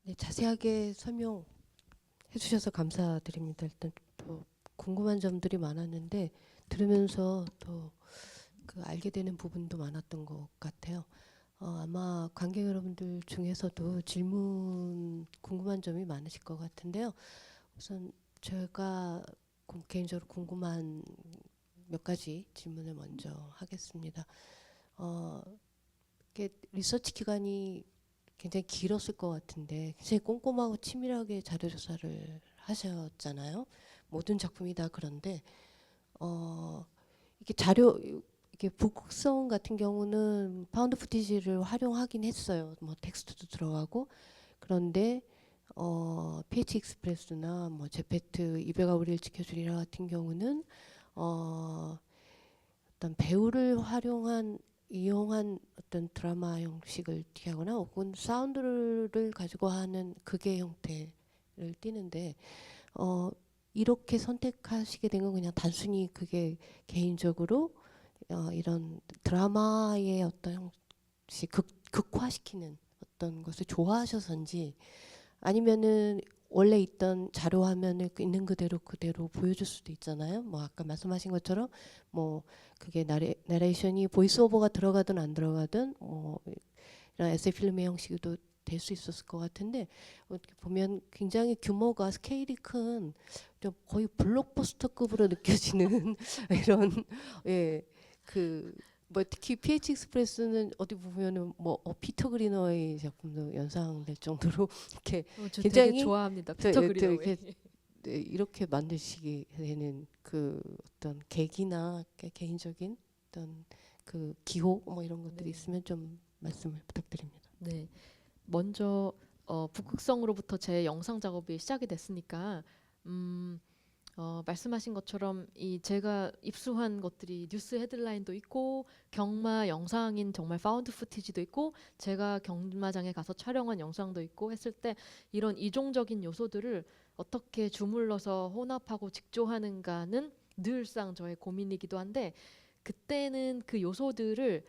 네, 자세하게 설명해 주셔서 감사드립니다. 일단 또 궁금한 점들이 많았는데 들으면서 또 그 알게 되는 부분도 많았던 것 같아요. 아마 관객 여러분들 중에서도 질문 궁금한 점이 많으실 것 같은데요. 우선 제가 개인적으로 궁금한 몇 가지 질문을 먼저 하겠습니다. 어, 이게 리서치 기간이 굉장히 길었을 것 같은데 굉장히 꼼꼼하고 치밀하게 자료 조사를 하셨잖아요. 모든 작품이 다 그런데 어, 이게 자료 이게 북극성 같은 경우는 파운드 푸티지를 활용하긴 했어요. 뭐 텍스트도 들어가고 그런데 PH 익스프레스나 뭐 제페트 이베가 우리를 지켜주리라 같은 경우는 어, 어떤 배우를 이용한 어떤 드라마 형식을 띠하거나 혹은 사운드를 가지고 하는 극의 형태를 띠는데 어, 이렇게 선택하시게 된 건 그냥 단순히 그게 개인적으로 이런 드라마의 어떤 형식 극화시키는 어떤 것을 좋아하셔서인지 아니면은 원래 있던 자료 화면을 있는 그대로 보여줄 수도 있잖아요. 뭐 아까 말씀하신 것처럼 뭐 그게 나레이션이 보이스 오버가 들어가든 안 들어가든 뭐 이런 에세이 필름의 형식도 될 수 있었을 것 같은데 어떻게 보면 굉장히 규모가 스케일이 큰 좀 거의 블록버스터급으로 느껴지는 이런 예그 뭐 특히 PH 익스프레스는 어디 보면은 뭐 피터 그리너의 작품도 연상될 정도로 이렇게 저 되게 굉장히 좋아합니다. 피터 또 그리너웨이. 이렇게 네, 이렇게 만드시게 되는 그 어떤 계기나 개인적인 어떤 그 기호 뭐 이런 것들이 네. 있으면 좀 말씀을 부탁드립니다. 네. 먼저 북극성으로부터 제 영상 작업이 시작이 됐으니까 음, 말씀하신 것처럼 이 제가 입수한 것들이 뉴스 헤드라인도 있고 경마 영상인 정말 파운드 후티지도 있고 제가 경마장에 가서 촬영한 영상도 있고 했을 때 이런 이종적인 요소들을 어떻게 주물러서 혼합하고 직조하는가는 늘상 저의 고민이기도 한데 그때는 그 요소들을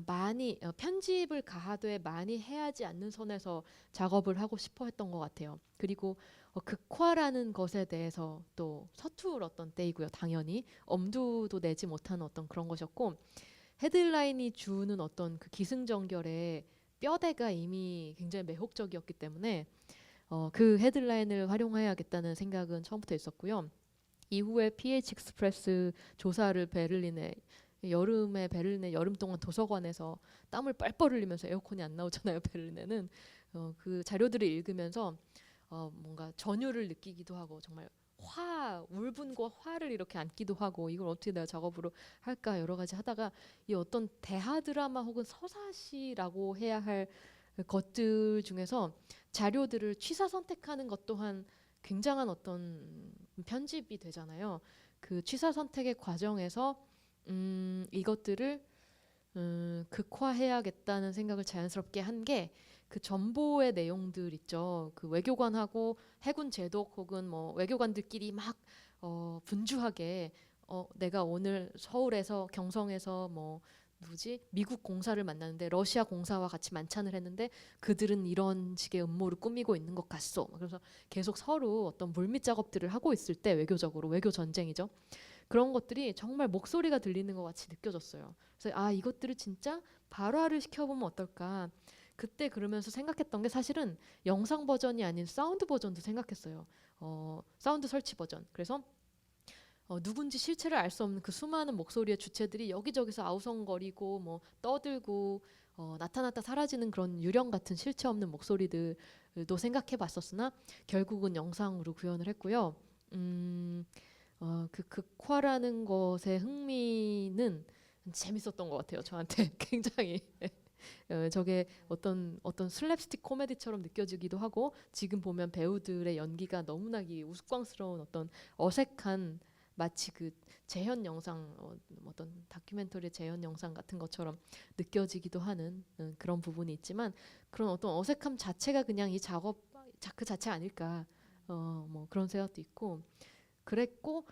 많이 편집을 가하되 많이 해야지 않는 선에서 작업을 하고 싶어 했던 것 같아요. 그리고 극화라는 것에 대해서 또 서툴었던 때이고요. 당연히 엄두도 내지 못하는 어떤 그런 것이었고 헤드라인이 주는 어떤 그 기승전결의 뼈대가 이미 굉장히 매혹적이었기 때문에 그 헤드라인을 활용해야겠다는 생각은 처음부터 있었고요. 이후에 PH 익스프레스 조사를 베를린에 여름에 베를린에 여름 동안 도서관에서 땀을 뻘뻘 흘리면서 에어컨이 안 나오잖아요. 베를린에는 그 자료들을 읽으면서 뭔가 전율을 느끼기도 하고 정말 울분과 화를 이렇게 안기도 하고 이걸 어떻게 내가 작업으로 할까 여러 가지 하다가 이 어떤 대하 드라마 혹은 서사시라고 해야 할 것들 중에서 자료들을 취사 선택하는 것 또한 굉장한 어떤 편집이 되잖아요. 그 취사 선택의 과정에서 이것들을 극화해야겠다는 생각을 자연스럽게 한 게 그 전보의 내용들 있죠. 그 외교관하고 해군 제독 혹은 뭐 외교관들끼리 막 분주하게 내가 오늘 서울에서 경성에서 뭐 누구지 미국 공사를 만났는데 러시아 공사와 같이 만찬을 했는데 그들은 이런 식의 음모를 꾸미고 있는 것 같소. 그래서 계속 서로 어떤 물밑 작업들을 하고 있을 때 외교적으로 외교 전쟁이죠. 그런 것들이 정말 목소리가 들리는 것 같이 느껴졌어요. 그래서 이것들을 진짜 발화를 시켜보면 어떨까. 그때 그러면서 생각했던 게 사실은 영상 버전이 아닌 사운드 버전도 생각했어요. 사운드 설치 버전. 그래서 누군지 실체를 알 수 없는 그 수많은 목소리의 주체들이 여기저기서 아우성거리고 뭐 떠들고 나타났다 사라지는 그런 유령 같은 실체 없는 목소리들도 생각해 봤었으나 결국은 영상으로 구현을 했고요. 그 극화라는 것의 흥미는 재밌었던 것 같아요. 저한테 굉장히 저게 어떤 슬랩스틱 코미디처럼 느껴지기도 하고 지금 보면 배우들의 연기가 너무나 우스꽝스러운 어떤 어색한 마치 그 재현 영상 어떤 다큐멘터리 재현 영상 같은 것처럼 느껴지기도 하는 그런 부분이 있지만 그런 어떤 어색함 자체가 그냥 이 작업 그 자체 아닐까 뭐 그런 생각도 있고 그랬고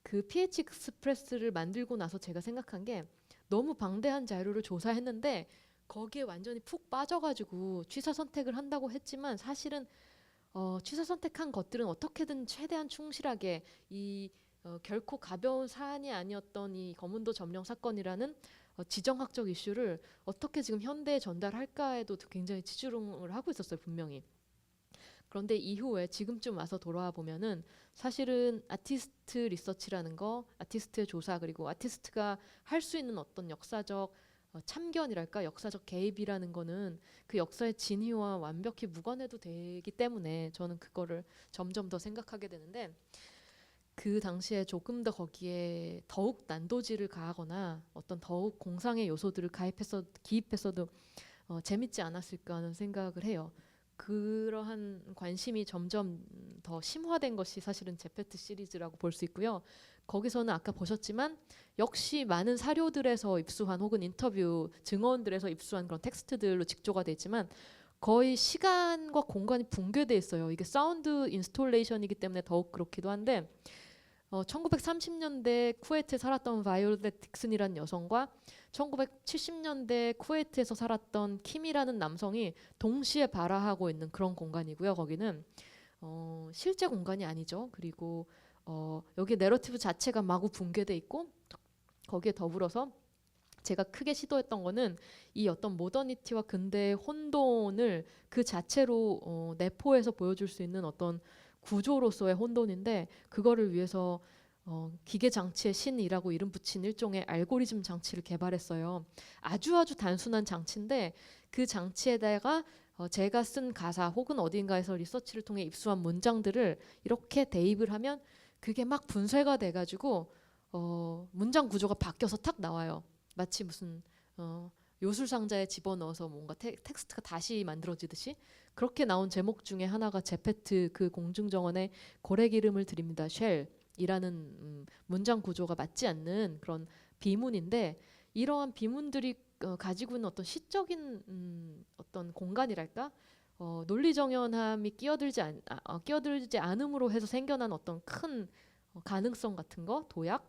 그 PH 익스프레스를 만들고 나서 제가 생각한 게 너무 방대한 자료를 조사했는데 거기에 완전히 푹 빠져가지고 취사 선택을 한다고 했지만 사실은 취사 선택한 것들은 어떻게든 최대한 충실하게 결코 가벼운 사안이 아니었던 이 거문도 점령 사건이라는 지정학적 이슈를 어떻게 지금 현대에 전달할까에도 굉장히 치주름을 하고 있었어요, 분명히. 그런데 이후에 지금쯤 와서 돌아와 보면은 사실은 아티스트 리서치라는 거, 아티스트의 조사, 그리고 아티스트가 할 수 있는 어떤 역사적 참견이랄까, 역사적 개입이라는 거는 그 역사의 진위와 완벽히 무관해도 되기 때문에 저는 그거를 점점 더 생각하게 되는데, 그 당시에 조금 더 거기에 더욱 난도질을 가하거나 어떤 더욱 공상의 요소들을 기입했어도 재밌지 않았을까 하는 생각을 해요. 그러한 관심이 점점 더 심화된 것이 사실은 제페트 시리즈라고 볼 수 있고요. 거기서는 아까 보셨지만 역시 많은 사료들에서 입수한 혹은 인터뷰 증언들에서 입수한 그런 텍스트들로 직조가 돼 있지만 거의 시간과 공간이 붕괴돼 있어요. 이게 사운드 인스톨레이션이기 때문에 더욱 그렇기도 한데 1930년대 쿠웨이트에 살았던 바이올렛 딕슨이라는 여성과 1970년대 쿠웨이트에서 살았던 킴이라는 남성이 동시에 발화하고 있는 그런 공간이고요. 거기는 실제 공간이 아니죠. 그리고 여기 내러티브 자체가 마구 붕괴돼 있고 거기에 더불어서 제가 크게 시도했던 거는 이 어떤 모더니티와 근대의 혼돈을 그 자체로 내포해서 보여줄 수 있는 어떤 구조로서의 혼돈인데, 그거를 위해서 기계 장치의 신이라고 이름 붙인 일종의 알고리즘 장치를 개발했어요. 아주 단순한 장치인데 그 장치에다가 제가 쓴 가사 혹은 어딘가에서 리서치를 통해 입수한 문장들을 이렇게 대입을 하면 그게 막 분쇄가 돼가지고 문장 구조가 바뀌어서 탁 나와요. 마치 무슨 요술 상자에 집어넣어서 뭔가 텍스트가 다시 만들어지듯이 그렇게 나온 제목 중에 하나가 제페트 그 공중정원에 고래기름을 드립니다 쉘이라는 문장 구조가 맞지 않는 그런 비문인데, 이러한 비문들이 가지고 있는 어떤 시적인 어떤 공간이랄까, 논리정연함이 끼어들지 않음으로 해서 생겨난 어떤 큰 가능성 같은 거, 도약,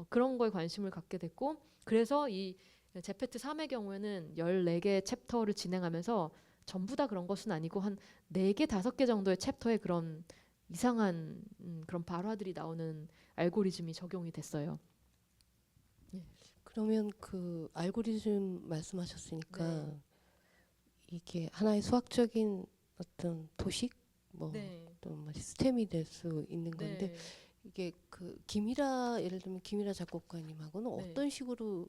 그런 거에 관심을 갖게 됐고, 그래서 이 제페트 3의 경우에는 14개 챕터를 진행하면서 전부 다 그런 것은 아니고 한 4개, 5개 정도의 챕터에 그런 이상한 그런 발화들이 나오는 알고리즘이 적용이 됐어요. 그러면 그 알고리즘 말씀하셨으니까 네. 이게 하나의 수학적인 어떤 도식 뭐 네. 어떤 뭐 시스템이 될 수 있는 건데, 네. 이게 그 예를 들면 김이라 작곡가님하고는 네. 어떤 식으로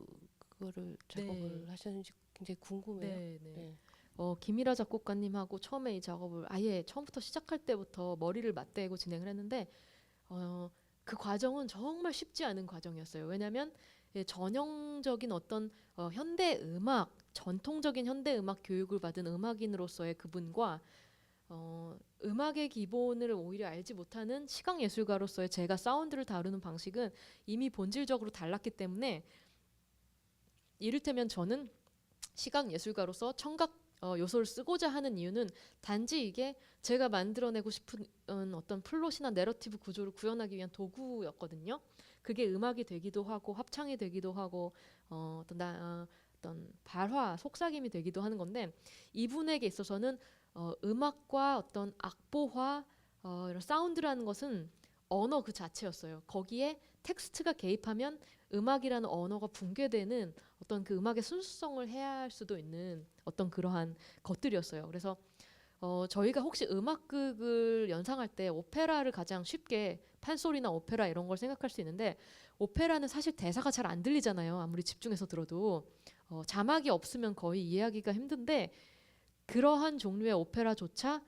그거를 작업을 네. 하셨는지 굉장히 궁금해요. 네. 네. 네. 김이라 작곡가님하고 처음에 이 작업을 아예 처음부터 시작할 때부터 머리를 맞대고 진행을 했는데 그 과정은 정말 쉽지 않은 과정이었어요. 왜냐하면 전형적인 어떤 현대 음악, 전통적인 현대 음악 교육을 받은 음악인으로서의 그분과 음악의 기본을 오히려 알지 못하는 시각 예술가로서의 제가 사운드를 다루는 방식은 이미 본질적으로 달랐기 때문에, 이를테면 저는 시각 예술가로서 청각 요소를 쓰고자 하는 이유는 단지 이게 제가 만들어내고 싶은 어떤 플롯이나 내러티브 구조를 구현하기 위한 도구였거든요. 그게 음악이 되기도 하고 합창이 되기도 하고 어떤 발화, 속삭임이 되기도 하는 건데, 이분에게 있어서는 음악과 어떤 악보화, 이런 사운드라는 것은 언어 그 자체였어요. 거기에 텍스트가 개입하면 음악이라는 언어가 붕괴되는 어떤 그 음악의 순수성을 해할 수도 있는 어떤 그러한 것들이었어요. 그래서 저희가 혹시 음악극을 연상할 때 오페라를 가장 쉽게 판소리나 오페라 이런 걸 생각할 수 있는데, 오페라는 사실 대사가 잘 안 들리잖아요. 아무리 집중해서 들어도 자막이 없으면 거의 이해하기가 힘든데, 그러한 종류의 오페라조차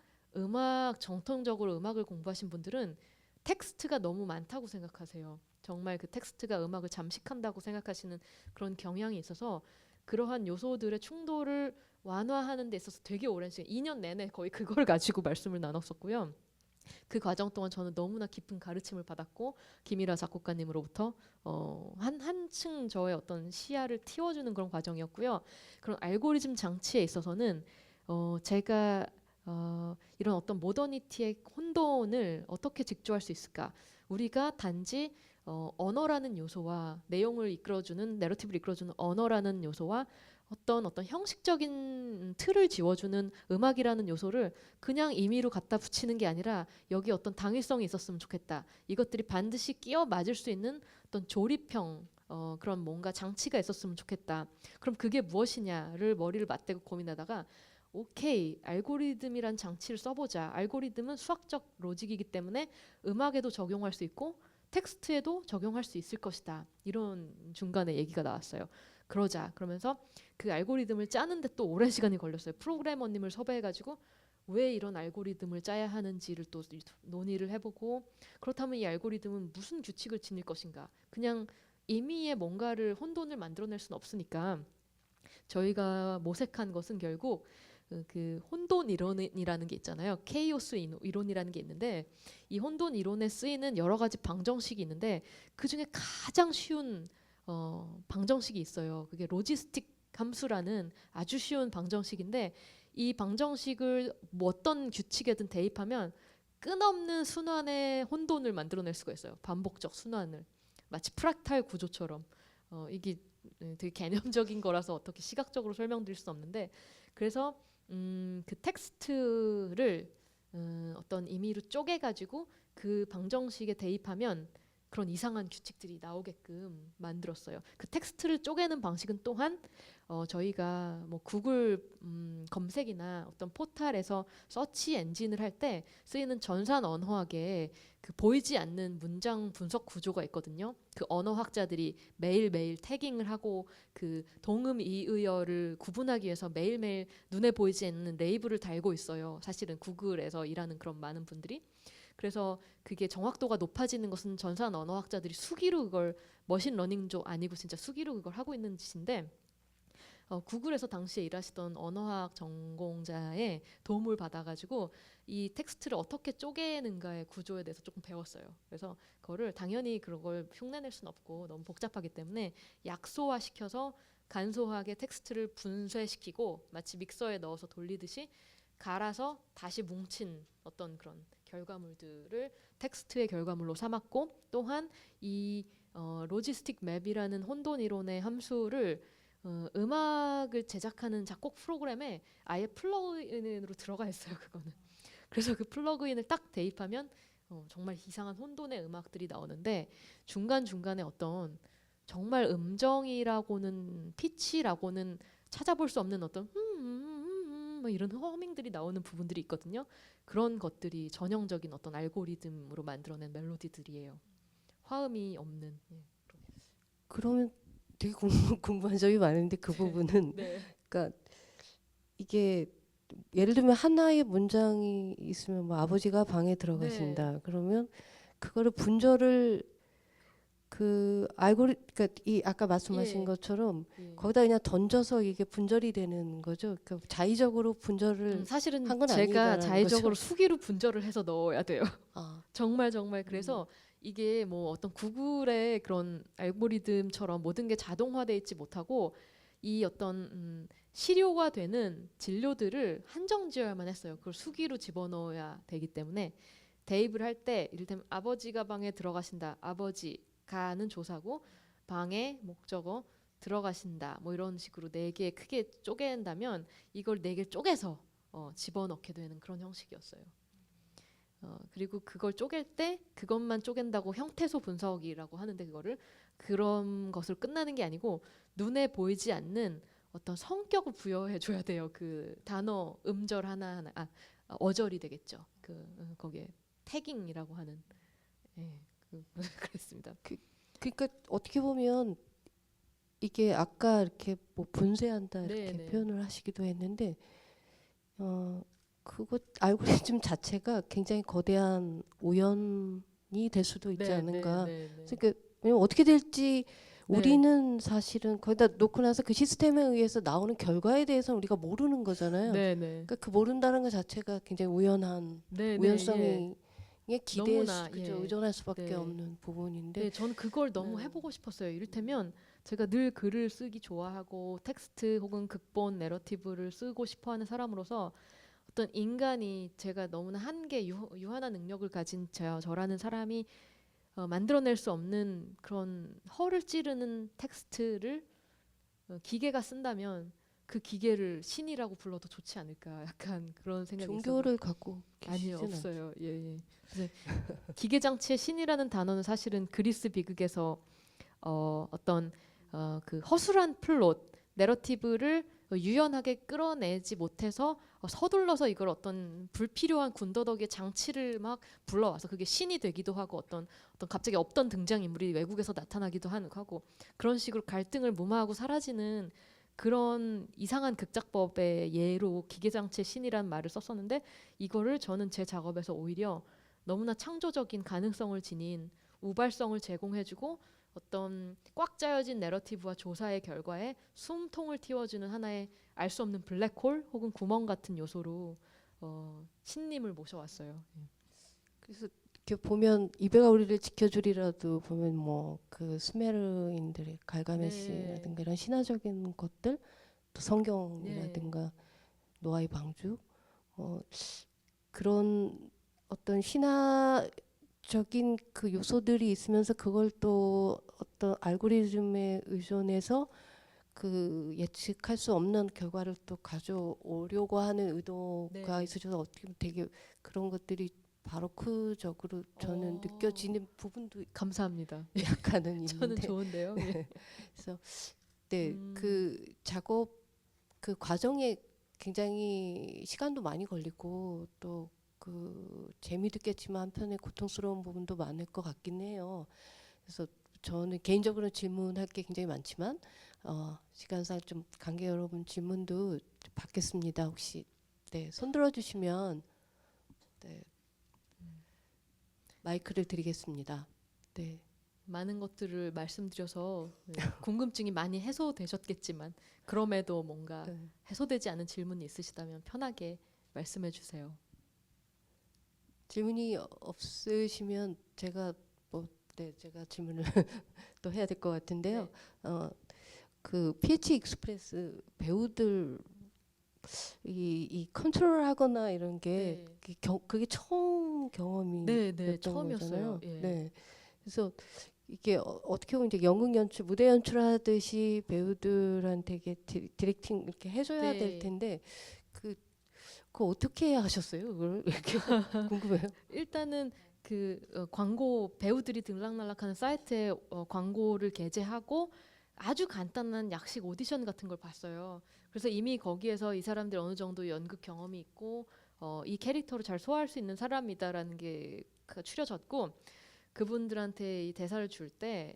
정통적으로 음악을 공부하신 분들은 텍스트가 너무 많다고 생각하세요. 정말 그 텍스트가 음악을 잠식한다고 생각하시는 그런 경향이 있어서 그러한 요소들의 충돌을 완화하는 데 있어서 되게 오랜 시간, 2년 내내 거의 그걸 가지고 말씀을 나눴었고요. 그 과정 동안 저는 너무나 깊은 가르침을 받았고, 김이라 작곡가님으로부터 한층 저의 어떤 시야를 틔워주는 그런 과정이었고요. 그런 알고리즘 장치에 있어서는 제가 이런 어떤 모더니티의 혼돈을 어떻게 직조할 수 있을까? 우리가 단지 언어라는 요소와 내용을 이끌어주는, 내러티브를 이끌어주는 언어라는 요소와 어떤 형식적인 틀을 지워주는 음악이라는 요소를 그냥 임의로 갖다 붙이는 게 아니라 여기 어떤 당위성이 있었으면 좋겠다. 이것들이 반드시 끼어 맞을 수 있는 어떤 조립형 그런 뭔가 장치가 있었으면 좋겠다. 그럼 그게 무엇이냐를 머리를 맞대고 고민하다가 오케이, 알고리즘이란 장치를 써보자. 알고리즘은 수학적 로직이기 때문에 음악에도 적용할 수 있고 텍스트에도 적용할 수 있을 것이다. 이런 중간에 얘기가 나왔어요. 그러자. 그러면서 그 알고리즘을 짜는데 또 오랜 시간이 걸렸어요. 프로그래머님을 섭외해가지고 왜 이런 알고리즘을 짜야 하는지를 또 논의를 해보고, 그렇다면 이 알고리즘은 무슨 규칙을 지닐 것인가. 그냥 임의의 뭔가를 혼돈을 만들어낼 수는 없으니까 저희가 모색한 것은 결국 그 혼돈 이론이라는 게 있잖아요. 케이오스 이론이라는 게 있는데 이 혼돈 이론에 쓰이는 여러 가지 방정식이 있는데 그 중에 가장 쉬운 방정식이 있어요. 그게 로지스틱 함수라는 아주 쉬운 방정식인데 이 방정식을 뭐 어떤 규칙에든 대입하면 끝없는 순환의 혼돈을 만들어낼 수가 있어요. 반복적 순환을. 마치 프락탈 구조처럼. 이게 되게 개념적인 거라서 어떻게 시각적으로 설명드릴 수는 없는데, 그래서 그 텍스트를 어떤 임의로 쪼개가지고 그 방정식에 대입하면 그런 이상한 규칙들이 나오게끔 만들었어요. 그 텍스트를 쪼개는 방식은 또한 저희가 뭐 구글 검색이나 어떤 포탈에서 서치 엔진을 할 때 쓰이는 전산 언어학에 그 보이지 않는 문장 분석 구조가 있거든요. 그 언어학자들이 매일매일 태깅을 하고 그 동음 이의어를 구분하기 위해서 매일매일 눈에 보이지 않는 레이블을 달고 있어요. 사실은 구글에서 일하는 그런 많은 분들이. 그래서 그게 정확도가 높아지는 것은 전산 언어학자들이 수기로 그걸 머신러닝조 아니고 진짜 수기로 그걸 하고 있는 짓인데, 구글에서 당시에 일하시던 언어학 전공자의 도움을 받아가지고 이 텍스트를 어떻게 쪼개는가의 구조에 대해서 조금 배웠어요. 그래서 그거를 당연히 그걸 흉내낼 수는 없고 너무 복잡하기 때문에 약소화시켜서 간소하게 텍스트를 분쇄시키고 마치 믹서에 넣어서 돌리듯이 갈아서 다시 뭉친 어떤 그런 결과물들을 텍스트의 결과물로 삼았고, 또한 이 로지스틱 맵이라는 혼돈 이론의 함수를 음악을 제작하는 작곡 프로그램에 아예 플러그인으로 들어가 있어요. 그거는. 그래서 그 플러그인을 딱 대입하면 정말 이상한 혼돈의 음악들이 나오는데, 중간중간에 어떤 정말 음정이라고는 피치라고는 찾아볼 수 없는 어떤 뭐 이런 허밍들이 나오는 부분들이 있거든요. 그런 것들이 전형적인 어떤 알고리즘으로 만들어낸 멜로디들이에요. 화음이 없는. 예. 그러면 되게 궁금한 점이 많은데 그 부분은 네. 그러니까 이게 예를 들면 하나의 문장이 있으면 뭐 아버지가 방에 들어가신다. 그러면 그거를 분절을 그 그러니까 이 아까 말씀하신 예. 것처럼 예. 거기다 그냥 던져서 이게 분절이 되는 거죠. 그러니까 자의적으로 분절을 사실은 한 건 제가 아니다라는 자의적으로 거죠. 수기로 분절을 해서 넣어야 돼요. 아, 정말 그래서 이게 뭐 어떤 구글의 그런 알고리즘처럼 모든 게 자동화돼 있지 못하고 이 어떤 실효가 되는 진료들을 한정지어야만 했어요. 그걸 수기로 집어넣어야 되기 때문에 대입을 할 때 이를테면 아버지가 방에 들어가신다. 아버지가는 조사고 방에 목적어 들어가신다. 뭐 이런 식으로 네 개 크게 쪼갠다면 이걸 네 개 쪼개서 집어넣게 되는 그런 형식이었어요. 그리고 그걸 쪼갤 때 그것만 쪼갠다고 형태소 분석이라고 하는데, 그거를 그런 것을 끝나는 게 아니고 눈에 보이지 않는 어떤 성격을 부여해 줘야 돼요. 그 단어 음절 하나하나 어절이 되겠죠. 거기에 태깅이라고 하는. 예. 그랬습니다. 그러니까 어떻게 보면 이게 아까 이렇게 뭐 분쇄한다 이렇게 네. 표현을 하시기도 했는데 그것 알고리즘 자체가 굉장히 거대한 우연이 될 수도 있지 않은가. 네. 그러니까 왜냐면 어떻게 될지 네. 우리는 사실은 거기다 놓고 나서 그 시스템에 의해서 나오는 결과에 대해서는 우리가 모르는 거잖아요. 네. 그러니까 그 모른다는 것 자체가 굉장히 우연한 네. 우연성이 기대에 너무나 그죠 의존할 수밖에 네. 없는 부분인데 네, 저는 그걸 너무 해보고 싶었어요. 이를테면 제가 늘 글을 쓰기 좋아하고 텍스트 혹은 극본 내러티브를 쓰고 싶어하는 사람으로서 어떤 인간이 제가 너무나 한계 유한한 능력을 가진 저라는 사람이 만들어낼 수 없는 그런 허를 찌르는 텍스트를 기계가 쓴다면 그 기계를 신이라고 불러도 좋지 않을까 약간 그런 생각이 있어요. 종교를 갖고 아니요, 계시진 없어요. 예, 예. 그래서 기계 장치의 신이라는 단어는 사실은 그리스 비극에서 어떤 그 허술한 플롯 내러티브를 유연하게 끌어내지 못해서 서둘러서 이걸 어떤 불필요한 군더더기의 장치를 막 불러와서 그게 신이 되기도 하고 어떤 갑자기 없던 등장인물이 외국에서 나타나기도 하고 그런 식으로 갈등을 무마하고 사라지는 그런 이상한 극작법의 예로 기계장치의 신이라는 말을 썼었는데 이거를 저는 제 작업에서 오히려 너무나 창조적인 가능성을 지닌 우발성을 제공해주고 어떤 꽉 짜여진 내러티브와 조사의 결과에 숨통을 틔워주는 하나의 알 수 없는 블랙홀 혹은 구멍 같은 요소로 신님을 모셔왔어요. 예. 그래서 이렇게 보면 이베가 우리를 지켜주리라도 보면 뭐 그 수메르인들의 갈가메시라든가 네. 이런 신화적인 것들 또 성경이라든가 노아의 방주 그런 어떤 신화적인 그 요소들이 있으면서 그걸 또 어떤 알고리즘에 의존해서 그 예측할 수 없는 결과를 또 가져오려고 하는 의도가 네. 있으셔서 어떻게 보면 되게 그런 것들이 바로크적으로 저는 어, 느껴지는 부분도 감사합니다. 약간은 저는 있는데 좋은데요. 예. 그래서 네, 음, 그 작업 그 과정에 굉장히 시간도 많이 걸리고 또 그 재미도 있겠지만 한편에 고통스러운 부분도 많을 것 같긴 해요. 그래서 저는 개인적으로 질문할 게 굉장히 많지만 시간상 좀 관계 여러분 질문도 받겠습니다. 혹시 네, 손 들어주시면 네, 마이크를 드리겠습니다. 네. 많은 것들을 말씀드려서 궁금증이 많이 해소되셨겠지만 그럼에도 뭔가 네. 해소되지 않은 질문이 있으시다면 편하게 말씀해 주세요. 질문이 없으시면 제가 네, 제가 질문을 또 해야 될 것 같은데요. 네. 그 PH 익스프레스 배우들 이 컨트롤하거나 이런 게 네. 그게 처음 네, 네, 경험이었던 처음이었어요. 거잖아요. 예. 네. 그래서 이게 어떻게 보면 이제 연극 연출, 무대 연출하듯이 배우들한테 이게 디렉팅 이렇게 해줘야 될 네. 텐데 그 그거 어떻게 하셨어요? 그걸 이렇게 궁금해요. 일단은 그 광고 배우들이 들락날락하는 사이트에 광고를 게재하고 아주 간단한 약식 오디션 같은 걸 봤어요. 그래서 이미 거기에서 이 사람들이 어느 정도 연극 경험이 있고 이 캐릭터를 잘 소화할 수 있는 사람이다라는 게 추려졌고 그분들한테 이 대사를 줄 때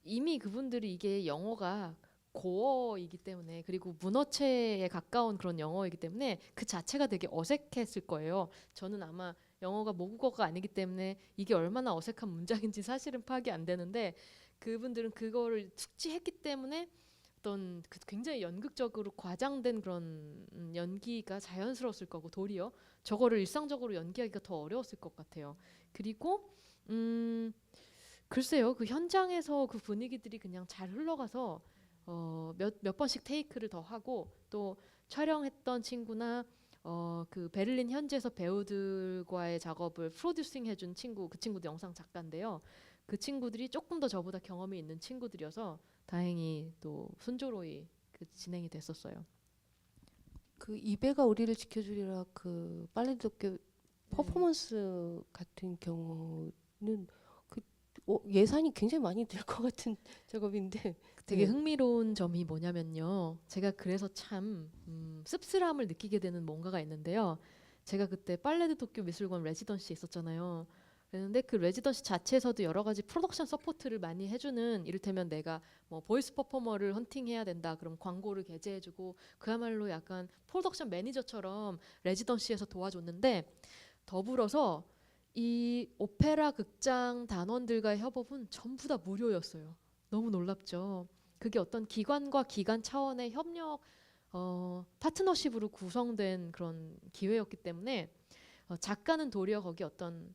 이미 그분들이 이게 영어가 고어이기 때문에 그리고 문어체에 가까운 그런 영어이기 때문에 그 자체가 되게 어색했을 거예요. 저는 아마 영어가 모국어가 아니기 때문에 이게 얼마나 어색한 문장인지 사실은 파악이 안 되는데 그분들은 그거를 숙지했기 때문에 어떤 굉장히 연극적으로 과장된 그런 연기가 자연스러웠을 거고 도리어 저거를 일상적으로 연기하기가 더 어려웠을 것 같아요. 그리고 음, 글쎄요, 그 현장에서 그 분위기들이 그냥 잘 흘러가서 몇 번씩 테이크를 더 하고 또 촬영했던 친구나 그 베를린 현지에서 배우들과의 작업을 프로듀싱 해준 친구, 그 친구도 영상 작가인데요. 그 친구들이 조금 더 저보다 경험이 있는 친구들이어서 다행히 또 순조로이 그 진행이 됐었어요. 그 이베가 우리를 지켜주리라 그 빨래 도쿄 네. 퍼포먼스 같은 경우는 그 예산이 굉장히 많이 들 것 같은 작업인데 되게 네. 흥미로운 점이 뭐냐면요. 제가 그래서 참 씁쓸함을 느끼게 되는 뭔가가 있는데요. 제가 그때 빨레드 도쿄 미술관 레지던시에 있었잖아요. 그런데 그 레지던시 자체에서도 여러 가지 프로덕션 서포트를 많이 해주는 이를테면 내가 뭐 보이스 퍼포머를 헌팅해야 된다. 그럼 광고를 게재해주고 그야말로 약간 프로덕션 매니저처럼 레지던시에서 도와줬는데 더불어서 이 오페라 극장 단원들과의 협업은 전부 다 무료였어요. 너무 놀랍죠. 그게 어떤 기관과 기관 차원의 협력, 파트너십으로 구성된 그런 기회였기 때문에 작가는 도리어 거기 어떤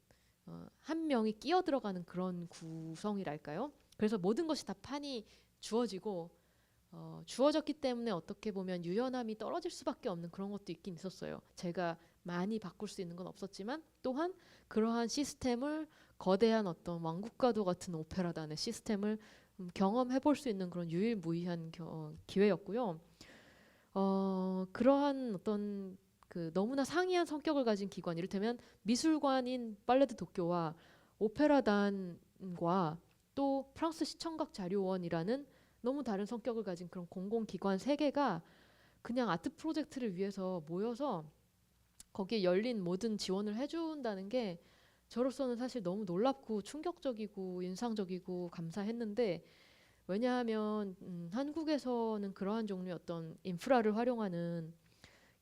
한 명이 끼어 들어가는 그런 구성이랄까요? 그래서 모든 것이 다 판이 주어지고 주어졌기 때문에 어떻게 보면 유연함이 떨어질 수밖에 없는 그런 것도 있긴 있었어요. 제가 많이 바꿀 수 있는 건 없었지만 또한 그러한 시스템을 거대한 어떤 왕국과도 같은 오페라단의 시스템을 경험해 볼 수 있는 그런 유일무이한 기회였고요. 그러한 어떤 그 너무나 상이한 성격을 가진 기관, 이를테면 미술관인 팔레드 도쿄와 오페라단과 또 프랑스 시청각 자료원이라는 너무 다른 성격을 가진 그런 공공기관 세 개가 그냥 아트 프로젝트를 위해서 모여서 거기에 열린 모든 지원을 해준다는 게 저로서는 사실 너무 놀랍고 충격적이고 인상적이고 감사했는데, 왜냐하면 한국에서는 그러한 종류의 어떤 인프라를 활용하는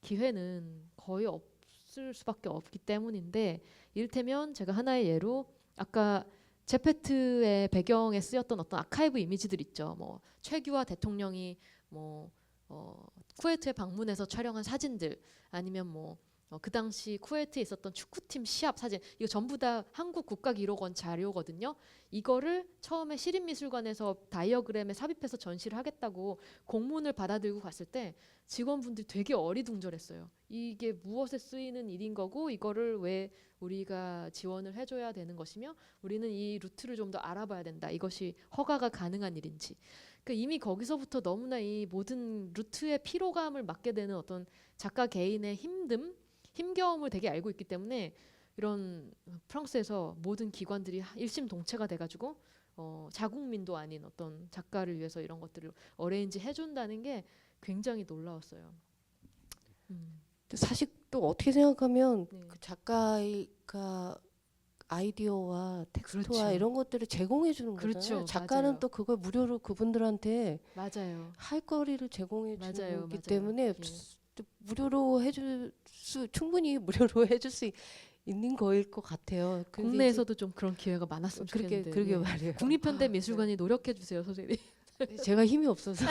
기회는 거의 없을 수밖에 없기 때문인데, 이를테면 제가 하나의 예로 아까 제페트의 배경에 쓰였던 어떤 아카이브 이미지들 있죠. 뭐 최규하 대통령이 뭐 쿠웨이트에 방문해서 촬영한 사진들, 아니면 그 당시 쿠웨이트에 있었던 축구팀 시합 사진, 이거 전부 다 한국 국가기록원 자료거든요. 이거를 처음에 시립미술관에서 다이어그램에 삽입해서 전시를 하겠다고 공문을 받아들고 갔을 때 직원분들이 되게 어리둥절했어요. 이게 무엇에 쓰이는 일인 거고, 이거를 왜 우리가 지원을 해줘야 되는 것이며, 우리는 이 루트를 좀 더 알아봐야 된다. 이것이 허가가 가능한 일인지. 그러니까 이미 거기서부터 너무나 이 모든 루트의 피로감을 맡게 되는 어떤 작가 개인의 힘겨움을 되게 알고 있기 때문에, 이런 프랑스에서 모든 기관들이 일심동체가 돼가지고 자국민도 아닌 어떤 작가를 위해서 이런 것들을 어레인지 해준다는 게 굉장히 놀라웠어요. 사실 또 어떻게 생각하면 네. 그 작가가 아이디어와 텍스트와 그렇죠. 이런 것들을 제공해 주는 그렇죠. 거잖아요. 작가는 맞아요. 또 그걸 무료로 그분들한테 맞아요. 할 거리를 제공해 맞아요. 주기 맞아요. 때문에 예. 또 무료로 충분히 무료로 해줄 수 있는 거일 것 같아요. 근데 이제 국내에서도 좀 그런 기회가 많았으면 좋겠는데. 그러게 예. 말이에요. 국립현대미술관이 노력해 주세요, 선생님. 제가 힘이 없어서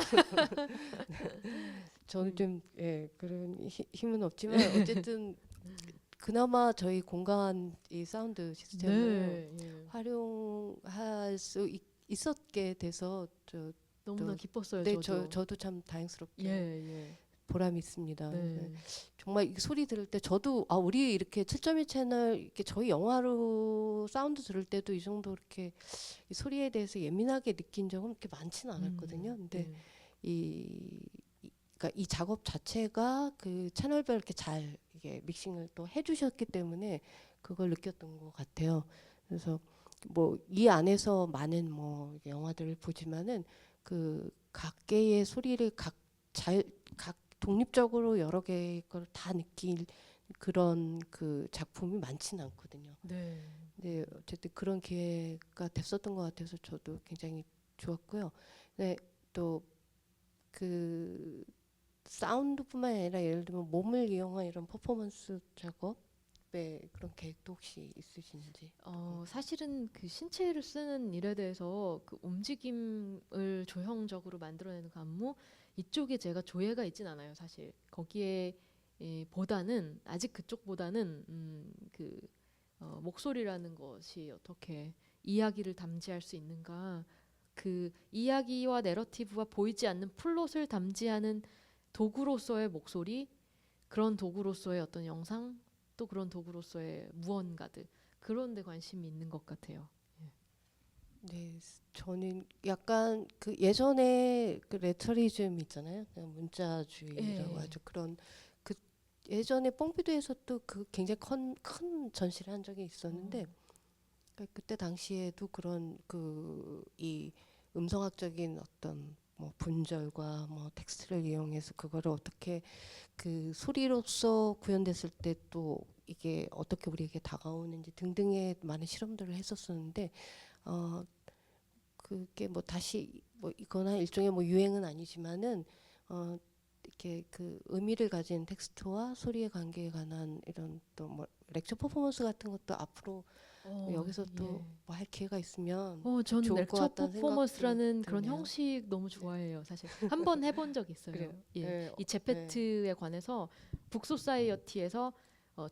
저는 음. 좀 그런 힘은 없지만 어쨌든 그나마 저희 공간 이 사운드 시스템을 네. 예. 활용할 수 있었게 돼서 너무나 또 기뻤어요, 네, 저도. 저도 참 다행스럽게 예, 예. 보람이 있습니다. 네. 정말 이 소리 들을 때 저도 우리 이렇게 7.1 채널 이렇게 저희 영화로 사운드 들을 때도 이 정도 이렇게 이 소리에 대해서 예민하게 느낀 적은 그렇게 많지는 않았거든요. 근데 네. 그러니까 이 작업 자체가 그 채널별 이렇게 잘 이게 믹싱을 또 해주셨기 때문에 그걸 느꼈던 것 같아요. 그래서 뭐 이 안에서 많은 뭐 영화들을 보지만은 그 각계의 소리를 각 독립적으로 여러 개의 걸 다 느낄 그런 그 작품이 많지는 않거든요. 네. 근데 어쨌든 그런 기회가 됐었던 것 같아서 저도 굉장히 좋았고요. 네, 또 그 사운드뿐만 아니라 예를 들면 몸을 이용한 이런 퍼포먼스 작업에 그런 계획도 혹시 있으신지? 사실은 그 신체를 쓰는 일에 대해서 그 움직임을 조형적으로 만들어내는 그 안무, 이쪽에 제가 조예가 있진 않아요, 사실. 거기에 보다는 아직 그쪽보다는 목소리라는 것이 어떻게 이야기를 담지할 수 있는가, 그 이야기와 내러티브와 보이지 않는 플롯을 담지하는 도구로서의 목소리, 그런 도구로서의 어떤 영상, 또 그런 도구로서의 무언가들, 그런 데 관심이 있는 것 같아요. 네, 저는 약간 그 예전에 그 레터리즘 있잖아요. 그냥 문자주의라고 예. 하죠. 그런 그 예전에 뽕피도에서 또 그 굉장히 큰 전시를 한 적이 있었는데 그때 당시에도 그런 그 이 음성학적인 어떤 뭐 분절과 뭐 텍스트를 이용해서 그거를 어떻게 그 소리로서 구현됐을 때 또 이게 어떻게 우리에게 다가오는지 등등의 많은 실험들을 했었었는데 어 그게 뭐 다시 뭐 이거나 일종의 뭐 유행은 아니지만은 이렇게 그 의미를 가진 텍스트와 소리의 관계에 관한 이런 또 뭐 렉처 퍼포먼스 같은 것도 앞으로 여기서 또 예. 뭐 할 기회가 있으면 저는 좋을 것 렉처 같다는 생각도 퍼포먼스라는 그런 드네요. 형식 너무 네. 좋아해요, 사실. 한번 해본 적 있어요. 그래요. 예. 네, 이 네. 제페트에 관해서 북소사이어티에서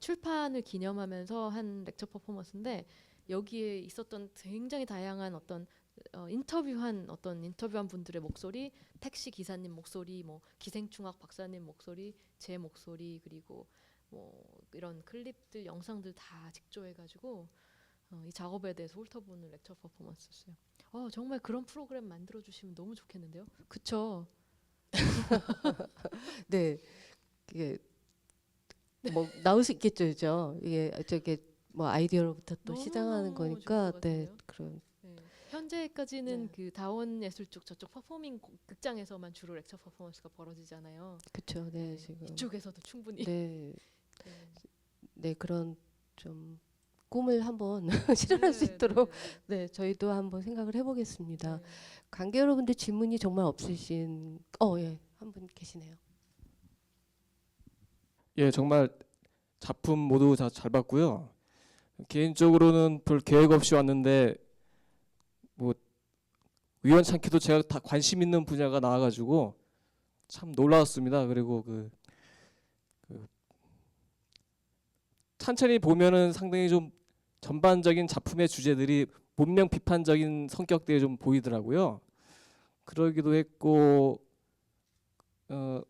출판을 기념하면서 한 렉처 퍼포먼스인데, 여기에 있었던 굉장히 다양한 어떤 인터뷰한 분들의 목소리, 택시 기사님 목소리, 뭐 기생충학 박사님 목소리, 제 목소리, 그리고 뭐 이런 클립들, 영상들 다 직조해가지고 이 작업에 대해서 훑어보는 렉처 퍼포먼스였어요. 정말 그런 프로그램 만들어 주시면 너무 좋겠는데요. 그쵸? 네, 이게 뭐 나올 수 있겠죠, 그죠? 이게 저게 뭐 아이디어로부터 또 시작하는 너무너무 좋을 거니까, 것 네, 같은데요. 그런, 네. 현재까지는 네, 그 다원 예술 쪽 저쪽 퍼포밍 극장에서만 주로 렉처 퍼포먼스가 벌어지잖아요. 그쵸, 네, 네. 지금, 이쪽에서도 충분히. 네, 네. 네, 그런 좀 꿈을 한번 실현할 수 네, 있도록, 네, 네, 저희도 한번 생각을 해보겠습니다. 네. 관계 여러분들 질문이 정말 없으신, 예, 한 분 계시네요. 예, 정말 작품 모두 다 잘 봤고요. 개인적으로는 별 계획 없이 왔는데 뭐 우연찮게도 제가 다 관심 있는 분야가 나와가지고 참 놀라웠습니다. 그리고 그 천천히 보면은 상당히 좀 전반적인 작품의 주제들이 문명 비판적인 성격들이 좀 보이더라고요. 그러기도 했고 어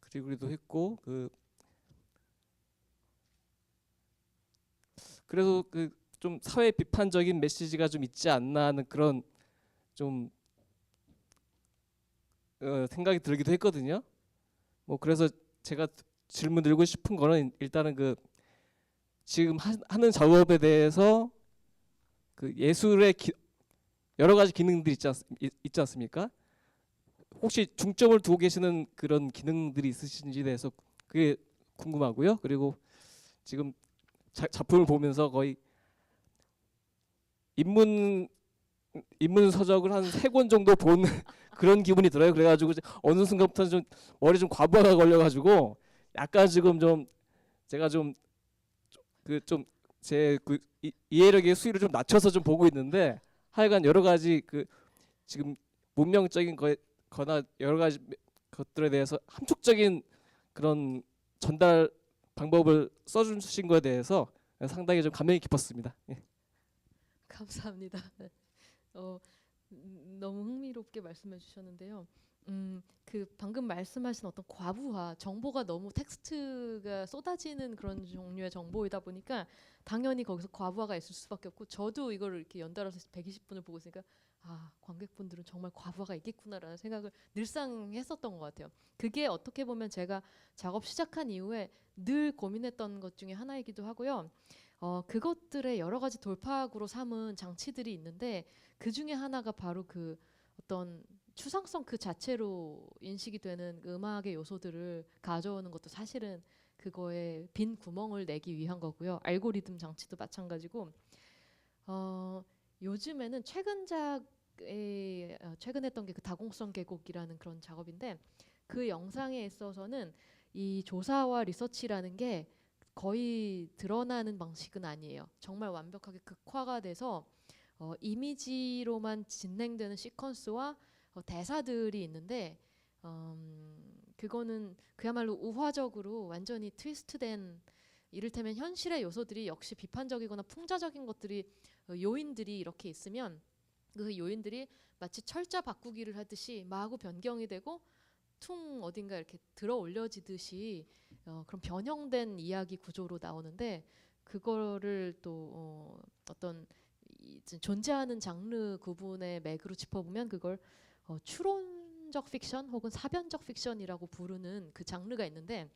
그리기도 했고 그래서 그 좀 사회 비판적인 메시지가 좀 있지 않나 하는 그런 좀 생각이 들기도 했거든요. 뭐 그래서 제가 질문 드리고 싶은 거는 일단은 그 지금 하는 작업에 대해서 그 예술의 여러 가지 기능들이 있지 않습니까? 혹시 중점을 두고 계시는 그런 기능들이 있으신지에 대해서 그게 궁금하고요. 그리고 지금 작품을 보면서 거의 인문 인문 서적을 한 세 권 정도 본 그런 기분이 들어요. 그래가지고 어느 순간부터 좀 머리 좀 과부하가 걸려가지고 약간 지금 좀 제가 좀 그 좀 제 그 이해력의 수위를 좀 낮춰서 좀 보고 있는데 하여간 여러 가지 그 지금 문명적인 거나 여러 가지 것들에 대해서 함축적인 그런 전달 방법을 써주신 거에 대해서 상당히 좀 감명이 깊었습니다. 예. 감사합니다. 어, 너무 흥미롭게 말씀해 주셨는데요. 그 방금 말씀하신 어떤 과부하, 정보가 너무 텍스트가 쏟아지는 그런 종류의 정보이다 보니까 당연히 거기서 과부하가 있을 수밖에 없고 저도 이걸 이렇게 연달아서 120분을 보고 있으니까 아, 관객분들은 정말 과부하가 있겠구나라는 생각을 늘상 했었던 것 같아요. 그게 어떻게 보면 제가 작업 시작한 이후에 늘 고민했던 것 중에 하나이기도 하고요. 그것들의 여러 가지 돌파구로 삼은 장치들이 있는데 그 중에 하나가 바로 그 어떤 추상성 그 자체로 인식이 되는 그 음악의 요소들을 가져오는 것도 사실은 그거에 빈 구멍을 내기 위한 거고요. 알고리즘 장치도 마찬가지고 어, 요즘에는 최근 했던 게 그 다공성 계곡이라는 그런 작업인데 그 영상에 있어서는 이 조사와 리서치라는 게 거의 드러나는 방식은 아니에요. 정말 완벽하게 극화가 돼서 이미지로만 진행되는 시퀀스와 대사들이 있는데 그거는 그야말로 우화적으로 완전히 트위스트된 이를테면 현실의 요소들이 역시 비판적이거나 풍자적인 것들이 요인들이 이렇게 있으면 그 요인들이 마치 철자 바꾸기를 하듯이 마구 변경이 되고 퉁 어딘가 이렇게 들어 올려지듯이 그런 변형된 이야기 구조로 나오는데 그거를 또 어떤 존재하는 장르 구분의 맥으로 짚어보면 그걸 추론적 픽션 혹은 사변적 픽션이라고 부르는 그 장르가 있는데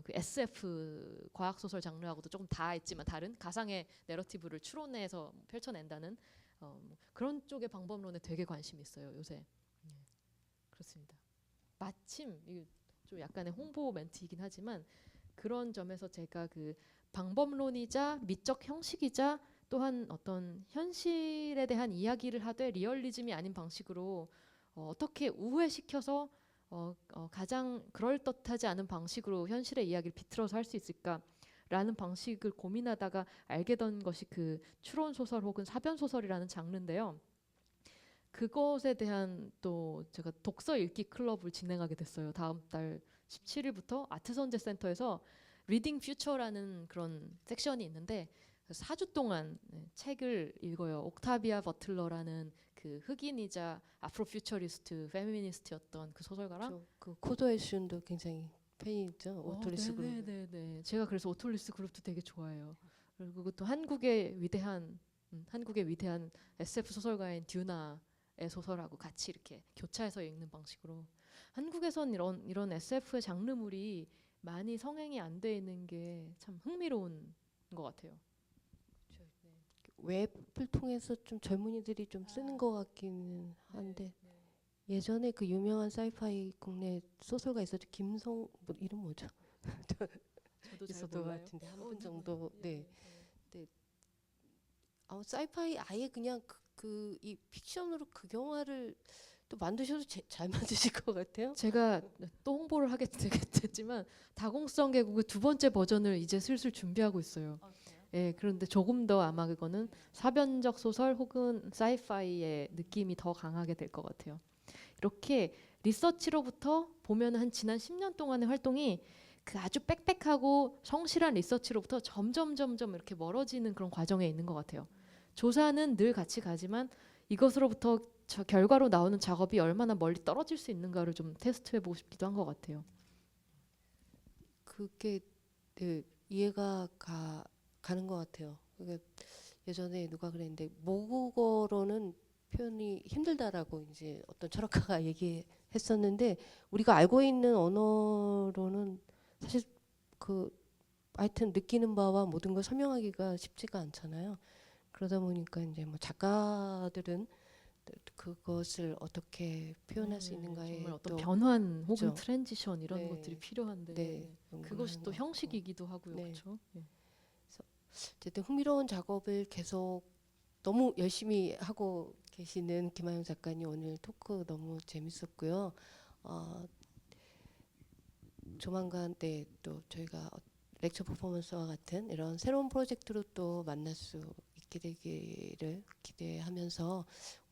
그 SF 과학 소설 장르하고도 조금 닿아있지만 다른 가상의 내러티브를 추론해서 펼쳐낸다는 뭐 그런 쪽의 방법론에 되게 관심이 있어요 요새. 네, 그렇습니다. 마침 이게 좀 약간의 홍보 멘트이긴 하지만 그런 점에서 제가 그 방법론이자 미적 형식이자 또한 어떤 현실에 대한 이야기를 하되 리얼리즘이 아닌 방식으로 어떻게 우회시켜서 가장 그럴듯하지 않은 방식으로 현실의 이야기를 비틀어서 할 수 있을까라는 방식을 고민하다가 알게 된 것이 그 추론 소설 혹은 사변 소설이라는 장르인데요. 그것에 대한 또 제가 독서 읽기 클럽을 진행하게 됐어요. 다음 달 17일부터 아트선재센터에서 리딩 퓨처라는 그런 섹션이 있는데 4주 동안 책을 읽어요. 옥타비아 버틀러라는 그 흑인이자 아프로 퓨처리스트, 페미니스트였던 그 소설가랑 그 코도의 슌도 굉장히 팬이죠. 오토리스 그룹. 네네네네. 제가 그래서 오톨리스 그룹도 되게 좋아해요. 그리고 또 한국의 위대한 한국의 위대한 SF 소설가인 듀나의 소설하고 같이 이렇게 교차해서 읽는 방식으로 한국에선 이런 SF의 장르물이 많이 성행이 안 돼 있는 게 참 흥미로운 것 같아요. 웹을 통해서 좀 젊은이들이 좀 쓰는 것 같기는 한데 예전에 그 유명한 사이파이 국내 소설가 있었죠. 김성 뭐 이름 뭐죠? 저도 잘 있었던 것 몰라요. 같은데 한 분 정도 네. 사이파이 아예 그냥 이 픽션으로 극영화를 또 만드셔도 잘 만드실 것 같아요. 제가 또 홍보를 하게 되겠지만 다공성 계곡의 두 번째 버전을 이제 슬슬 준비하고 있어요. 예, 그런데 조금 더 아마 그거는 사변적 소설 혹은 사이파이의 느낌이 더 강하게 될 것 같아요. 이렇게 리서치로부터 보면 한 지난 10년 동안의 활동이 그 아주 빽빽하고 성실한 리서치로부터 점점 이렇게 멀어지는 그런 과정에 있는 것 같아요. 조사는 늘 같이 가지만 이것으로부터 저 결과로 나오는 작업이 얼마나 멀리 떨어질 수 있는가를 좀 테스트해보고 싶기도 한 것 같아요. 그게 네, 이해가 가는 것 같아요. 그게 예전에 누가 그랬는데 모국어로는 표현이 힘들다라고 이제 어떤 철학가가 얘기했었는데 우리가 알고 있는 언어로는 사실 하여튼 느끼는 바와 모든 걸 설명하기가 쉽지가 않잖아요. 그러다 보니까 이제 뭐 작가들은 그것을 어떻게 표현할 수 있는가에 정말 어떤 또 변환 혹은 그죠. 트랜지션 이런 네. 것들이 필요한데 네, 그것이 연구를 또 하는 것 형식이기도 하고요, 네. 그렇죠? 예. 어쨌든 흥미로운 작업을 계속 너무 열심히 하고 계시는 김하영 작가님 오늘 토크 너무 재밌었고요. 조만간 또 저희가 렉처 퍼포먼스와 같은 이런 새로운 프로젝트로 또 만날 수 있게 되기를 기대하면서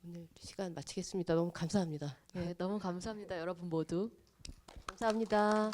오늘 시간 마치겠습니다. 너무 감사합니다. 예, 너무 감사합니다, 여러분 모두. 감사합니다.